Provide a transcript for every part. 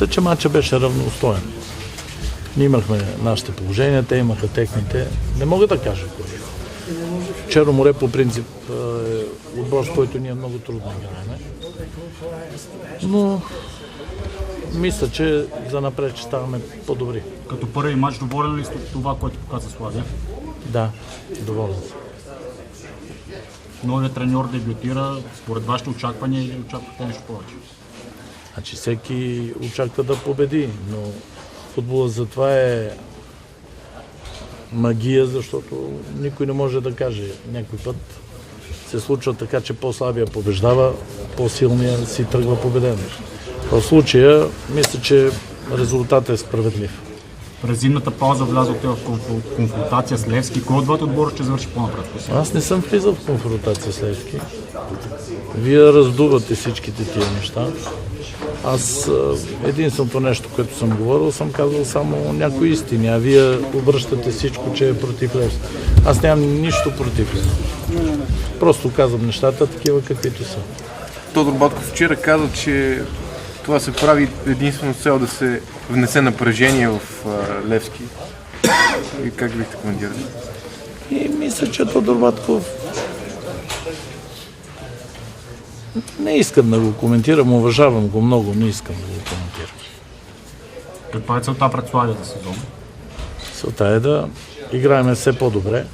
Мисля, че матчът беше равностоен. Ние имахме нашите положения, те имаха техните. Не мога да кажа кой. Черно море по принцип е отбор, с който ние много трудно играем. Но мисля, че за напред ще ставаме по-добри. Като първи матч, доволен ли сте това, което показа Славия? Да, доволен съм. Новият треньор дебютира, според вашите очаквания или очаквате нещо повече? Значи всеки очаква да победи, но футбола затова е магия, защото никой не може да каже. Някой път се случва така, че по-слабия побеждава, по-силния си тръгва победен. В случая, мисля, че резултатът е справедлив. През зимната пауза влязохте в конфронтация с Левски. Кой от двата отбора ще завърши по-напред? Аз не съм влизал в конфронтация с Левски. Вие раздувате всичките тия неща. Аз единственото нещо, което съм говорил, съм казал само някои истини, а вие обръщате всичко, че е против Левски. Аз нямам нищо против Левски. Просто казвам нещата такива, каквито са. Тодор Батков вчера каза, че това се прави единствено цел да се внесе напрежение в Левски. И как бихте коментирали? И мисля, че Тодор Батков не искам да го коментирам, уважавам го много, не искам да го коментирам. Каква е целта пред Славия за сезон? Целта е да играем все по-добре,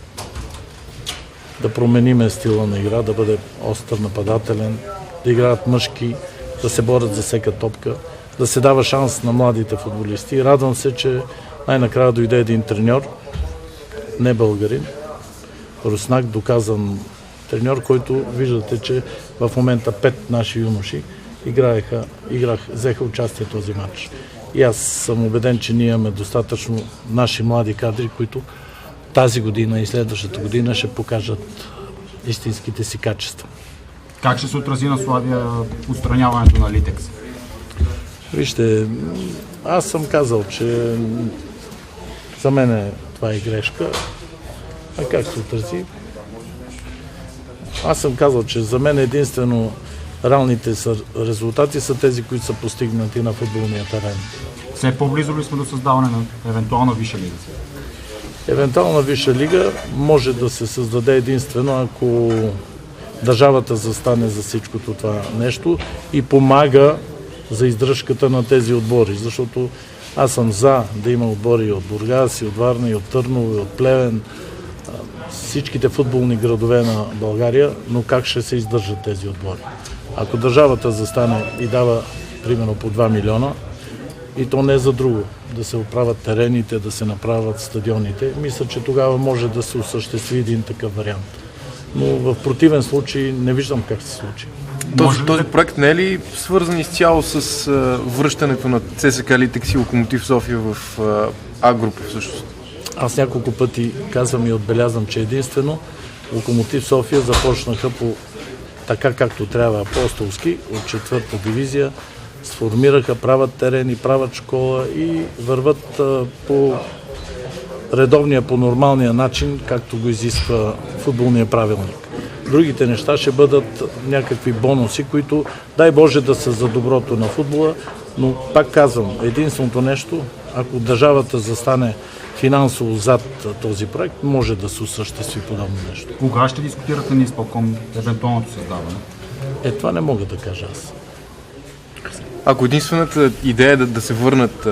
да промениме стила на игра, да бъде остър, нападателен, да играят мъжки, да се борят за всяка топка, да се дава шанс на младите футболисти. Радвам се, че най-накрая дойде един треньор, не българин, руснак, доказан треньор, който виждате, че в момента 5 наши юноши взеха участие в този матч. И аз съм убеден, че ние имаме достатъчно наши млади кадри, които тази година и следващата година ще покажат истинските си качества. Как ще се отрази на Славия отстраняването на Литекс? Вижте, аз съм казал, че за мен това е грешка. А как се отрази? Аз съм казал, че за мен единствено реалните резултати са тези, които са постигнати на футболния терен. Все по-близо ли сме до създаване на евентуална висша лига? Евентуална висша лига може да се създаде единствено, ако държавата застане за всичкото това нещо и помага за издръжката на тези отбори, защото аз съм за да има отбори и от Бургас, и от Варна, и от Търново, и от Плевен, всичките футболни градове на България, но как ще се издържат тези отбори? Ако държавата застане и дава примерно по 2 милиона, и то не за друго, да се оправят терените, да се направят стадионите, мисля, че тогава може да се осъществи един такъв вариант. Но в противен случай не виждам как се случи. Този проект не е ли свързан изцяло с връщането на ЦСКА Литекс и Локомотив София в А-група всъщност? Аз няколко пъти казвам и отбелязвам, че единствено Локомотив София започнаха по така както трябва апостолски от 4-та дивизия, сформираха, правят терени, правят школа и върват по редовния, по нормалния начин, както го изисква футболния правилник. Другите неща ще бъдат някакви бонуси, които дай Боже да са за доброто на футбола, но пак казвам, единственото нещо, ако държавата застане финансово зад този проект, може да се осъществи подобно нещо. Кога ще дискутирате на изпълком евентуалното създаване? Това не мога да кажа аз. Ако единствената идея е да се върнат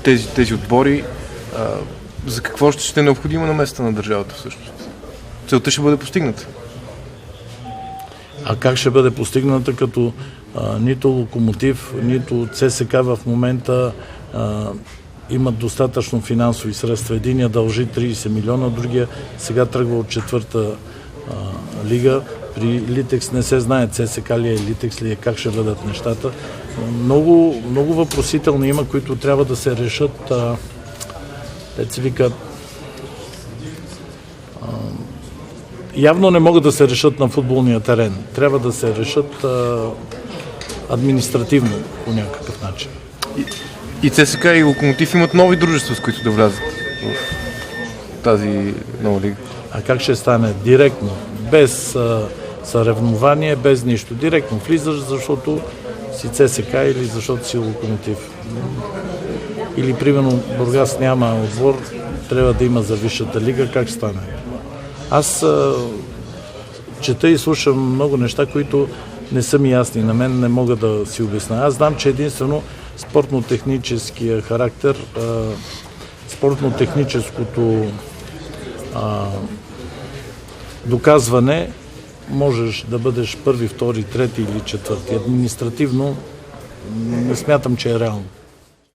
тези отбори, за какво ще е необходимо на места на държавата всъщност? Целта ще бъде постигната. А как ще бъде постигната, като нито Локомотив, нито ЦСКА в момента имат достатъчно финансови средства. Единия дължи 30 милиона, другия сега тръгва от 4-та лига. При Литекс не се знае ЦСКА ли е, Литекс ли е, как ще бъдат нещата. Много въпросителни има, които трябва да се решат. Се вика, явно не могат да се решат на футболния терен. Трябва да се решат административно по някакъв начин. И ЦСКА и Локомотив имат нови дружества, с които да влязат в тази нова лига. А как ще стане? Директно, без съревнование, без нищо. Директно влизаш, защото си ЦСК или защото си Локомотив. Или примерно Бургас няма отбор, трябва да има за висшата лига, как стане? Аз чета и слушам много неща, които не са ми ясни. На мен не мога да си обясня. Аз знам, че единствено спортно-техническия характер, спортно-техническото доказване можеш да бъдеш първи, втори, трети или четвърти. Административно не смятам, че е реално.